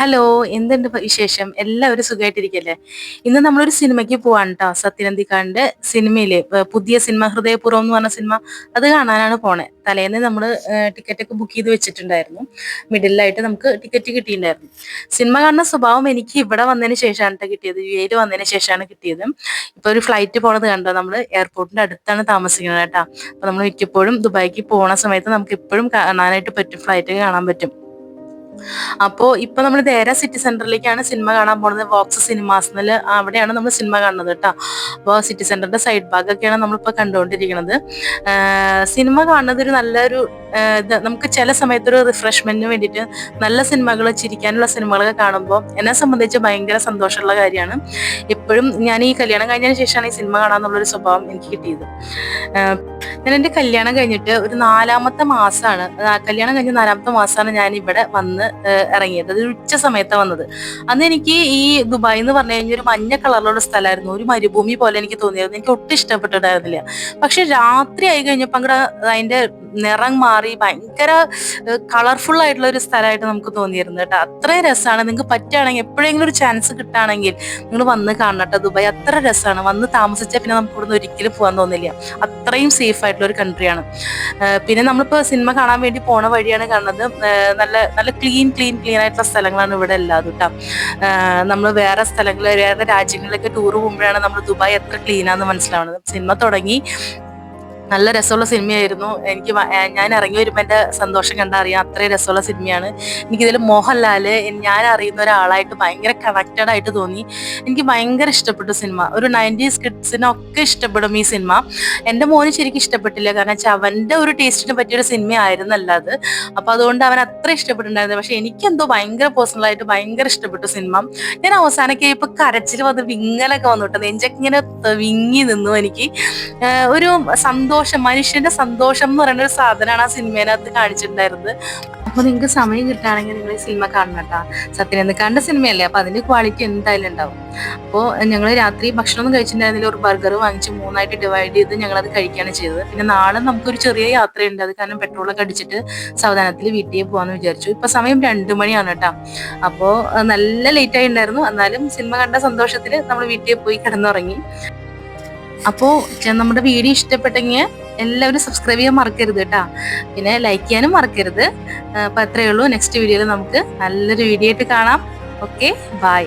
Hello, എന്തുണ്ട് വിശേഷം? എല്ലാവരും സുഖമായിട്ടിരിക്കല്ലേ? ഇന്ന് നമ്മളൊരു സിനിമയ്ക്ക് പോവാണ് ട്ടോ. സത്യനന്ദിക്കാടിന്റെ സിനിമയിലെ പുതിയ സിനിമ ഹൃദയപൂർവ്വം എന്ന് പറഞ്ഞ സിനിമ അത് കാണാനാണ് പോണേ. തലേന്ന് നമ്മൾ ടിക്കറ്റ് ഒക്കെ ബുക്ക് ചെയ്ത് വെച്ചിട്ടുണ്ടായിരുന്നു. മിഡിലായിട്ട് നമുക്ക് ടിക്കറ്റ് കിട്ടിയിട്ടുണ്ടായിരുന്നു. സിനിമ കാണുന്ന സ്വഭാവം എനിക്ക് ഇവിടെ വന്നതിന് ശേഷമാണ് ട്ടോ കിട്ടിയത്. യുഎഇയിൽ വന്നതിന് ശേഷമാണ് കിട്ടിയത്. ഇപ്പൊ ഒരു ഫ്ലൈറ്റ് പോണത് കണ്ടോ? നമ്മൾ എയർപോർട്ടിന്റെ അടുത്താണ് താമസിക്കുന്നത് കേട്ടോ. അപ്പൊ നമ്മൾ മിക്കപ്പോഴും ദുബായിക്ക് പോണ സമയത്ത് നമുക്ക് എപ്പോഴും കാണാനായിട്ട് പറ്റും, ഫ്ലൈറ്റ് കാണാൻ പറ്റും. അപ്പോ ഇപ്പൊ നമ്മൾ നേരെ സിറ്റി സെന്ററിലേക്കാണ് സിനിമ കാണാൻ പോണത്. വോക്സ് സിനിമാസില് അവിടെയാണ് നമ്മൾ സിനിമ കാണുന്നത് കേട്ടോ. അപ്പോൾ സിറ്റി സെന്ററിന്റെ സൈഡ് ഭാഗമൊക്കെയാണ് നമ്മളിപ്പോ കണ്ടുകൊണ്ടിരിക്കുന്നത്. സിനിമ കാണുന്നത് ഒരു നല്ലൊരു നമുക്ക് ചില സമയത്തൊരു റിഫ്രഷ്മെന്റിന് വേണ്ടിയിട്ട് നല്ല സിനിമകൾ, ചിരിക്കാനുള്ള സിനിമകളൊക്കെ കാണുമ്പോൾ എന്നെ സംബന്ധിച്ച് ഭയങ്കര സന്തോഷമുള്ള കാര്യമാണ്. എപ്പോഴും ഞാൻ ഈ കല്യാണം കഴിഞ്ഞതിന് ശേഷമാണ് ഈ സിനിമ കാണാന്നുള്ളൊരു സ്വഭാവം എനിക്ക് കിട്ടിയത്. ഞാൻ എൻ്റെ കല്യാണം കഴിഞ്ഞിട്ട് ഒരു നാലാമത്തെ മാസമാണ്, കല്യാണം കഴിഞ്ഞ നാലാമത്തെ മാസമാണ് ഞാൻ ഇവിടെ വന്ന് ഇറങ്ങിയത്. അത് ഉച്ച സമയത്താണ് വന്നത്. അന്ന് എനിക്ക് ഈ ദുബായ് എന്ന് പറഞ്ഞു കഴിഞ്ഞാൽ ഒരു മഞ്ഞ കളറിലുള്ള സ്ഥലമായിരുന്നു, ഒരു മരുഭൂമി പോലെ എനിക്ക് തോന്നിയായിരുന്നു. എനിക്ക് ഒട്ടും ഇഷ്ടപ്പെട്ടിട്ടായിരുന്നില്ല. പക്ഷെ രാത്രി ആയി കഴിഞ്ഞപ്പോൾ അങ്ങോട്ട് അതിന്റെ നിറം മാറി ഭയങ്കര കളർഫുൾ ആയിട്ടുള്ള ഒരു സ്ഥലമായിട്ട് നമുക്ക് തോന്നിയിരുന്നു കേട്ടോ. അത്രയും രസമാണ്. നിങ്ങൾക്ക് പറ്റുകയാണെങ്കിൽ എപ്പോഴെങ്കിലും ഒരു ചാൻസ് കിട്ടുകയാണെങ്കിൽ നിങ്ങൾ വന്ന് കാണണം കേട്ടോ. ദുബായ് അത്ര രസമാണ്. വന്ന് താമസിച്ചാൽ പിന്നെ നമുക്ക് ഇവിടുന്ന് ഒരിക്കലും പോകാൻ തോന്നില്ല. അത്രയും സേഫ് ആയിട്ടുള്ള ഒരു കൺട്രിയാണ്. പിന്നെ നമ്മളിപ്പോൾ സിനിമ കാണാൻ വേണ്ടി പോണ വഴിയാണ് കാണുന്നത്. നല്ല നല്ല ക്ലീൻ ആയിട്ടുള്ള സ്ഥലങ്ങളാണ് ഇവിടെ എല്ലാതും കേട്ടോ. നമ്മൾ വേറെ സ്ഥലങ്ങളിൽ, വേറെ രാജ്യങ്ങളിലൊക്കെ ടൂർ പോകുമ്പോഴാണ് നമ്മൾ ദുബായ് എത്ര ക്ലീനാന്ന് മനസ്സിലാവുന്നത്. സിനിമ തുടങ്ങി നല്ല രസമുള്ള സിനിമയായിരുന്നു. ഞാൻ ഇറങ്ങി വരുമ്പോൾ എൻ്റെ സന്തോഷം കണ്ടറിയാം. അത്രയും രസമുള്ള സിനിമയാണ്. എനിക്കിതിൽ മോഹൻലാല് ഞാൻ അറിയുന്ന ഒരാളായിട്ട് ഭയങ്കര കണക്റ്റഡ് ആയിട്ട് തോന്നി. എനിക്ക് ഭയങ്കര ഇഷ്ടപ്പെട്ടു സിനിമ. ഒരു 90s കിഡ്സിനൊക്കെ ഇഷ്ടപ്പെടും ഈ സിനിമ. എൻ്റെ മോന് ശരിക്കും ഇഷ്ടപ്പെട്ടില്ല, കാരണം വെച്ചാൽ അവൻ്റെ ഒരു ടേസ്റ്റിന് പറ്റിയൊരു സിനിമയായിരുന്നല്ല അത്. അപ്പൊ അതുകൊണ്ട് അവൻ അത്ര ഇഷ്ടപ്പെട്ടിട്ടുണ്ടായിരുന്നു. പക്ഷെ എനിക്കെന്തോ ഭയങ്കര പേഴ്സണലായിട്ട് ഭയങ്കര ഇഷ്ടപ്പെട്ടു സിനിമ. ഞാൻ അവസാനമൊക്കെ ഇപ്പൊ കരച്ചിൽ വന്ന് വിങ്ങലൊക്കെ വന്നിട്ട് നെഞ്ചൊക്കെ ഇങ്ങനെ വിങ്ങി നിന്നു. എനിക്ക് ഒരു സന്തോഷം, മനുഷ്യന്റെ സന്തോഷം എന്ന് പറയുന്ന ഒരു സാധനമാണ് ആ സിനിമേനകത്ത് കാണിച്ചിട്ടുണ്ടായിരുന്നത്. അപ്പൊ നിങ്ങൾക്ക് സമയം കിട്ടുകയാണെങ്കിൽ നിങ്ങൾ ഈ സിനിമ കാണണം കേട്ടോ. സത്യനന്ദിക്കാടിന്റെ സിനിമയല്ലേ, അപ്പൊ അതിന്റെ ക്വാളിറ്റി എന്തായാലും ഉണ്ടാവും. അപ്പോൾ ഞങ്ങൾ രാത്രി ഭക്ഷണമൊന്നും കഴിച്ചിട്ടുണ്ടായിരുന്നില്ല. ഒരു ബർഗർ വാങ്ങിച്ച് 3ആയിട്ട് ഡിവൈഡ് ചെയ്ത് ഞങ്ങളത് കഴിക്കുകയാണ് ചെയ്തത്. പിന്നെ നാളെ നമുക്കൊരു ചെറിയ യാത്രയുണ്ട്. അത് കാരണം പെട്രോളൊക്കെ അടിച്ചിട്ട് സാവധാനത്തിൽ വീട്ടിൽ പോകാന്ന് വിചാരിച്ചു. ഇപ്പൊ സമയം 2 മണിയാണ് കേട്ടോ. അപ്പോൾ നല്ല ലേറ്റ് ആയി ഉണ്ടായിരുന്നു. എന്നാലും സിനിമ കണ്ട സന്തോഷത്തിൽ നമ്മൾ വീട്ടിൽ പോയി കിടന്നുറങ്ങി. അപ്പോൾ നമ്മുടെ വീഡിയോ ഇഷ്ടപ്പെട്ടെങ്കിൽ എല്ലാവരും സബ്സ്ക്രൈബ് ചെയ്യാൻ മറക്കരുത് കേട്ടോ. പിന്നെ ലൈക്ക് ചെയ്യാനും മറക്കരുത്. അപ്പൊ അത്രയേ ഉള്ളൂ. നെക്സ്റ്റ് വീഡിയോയിൽ നമുക്ക് നല്ലൊരു വീഡിയോ ആയിട്ട് കാണാം. Okay, by.